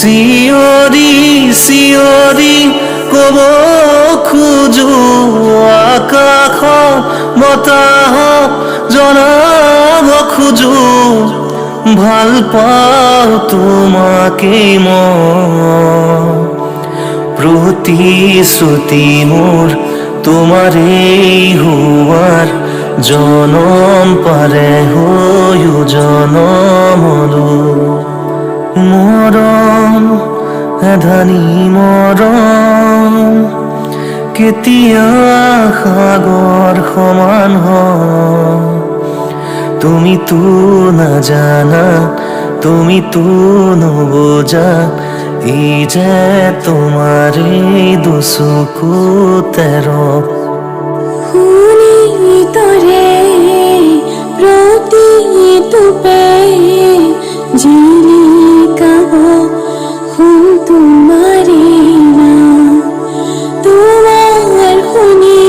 চিঞৰি চিঞৰি কব খোজো আকাশক বতাহক জনাব খোজো ভাল পাওঁ তোমাকেই মই প্ৰতিশ্ৰুতি মোৰ তোমাৰেই হোৱাৰ জনম পাৰে হৈও জনমলৈ মৰম এধানি মৰম কেতিয়া সাগৰ সমান হয় তুমিতো নাজানা তুমিতো নবুজা এই যে তোমাৰেই দুচকু তেৰ শুনি তৰে প্ৰতি টোপে জিলিকাব শুন তোমাৰে নাম তোমাৰ শুনি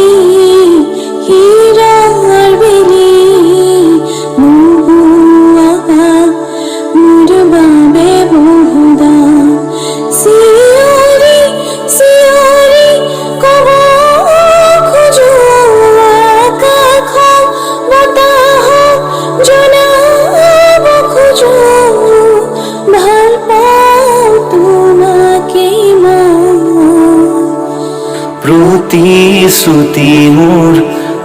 হীৰাৰ বেলি মুগুৱা মোৰ বাবে বহুদাম চিঞৰি চিঞৰি কব খোজো আকাশক বতাহক জনাব খোজো ভাল পাওঁ তোমাকেই মই প্ৰতিশ্ৰুতি মোৰ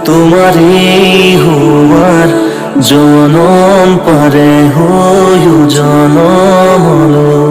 তোমাৰেই হোৱাৰ জনম পাৰে হৈও জনমলৈ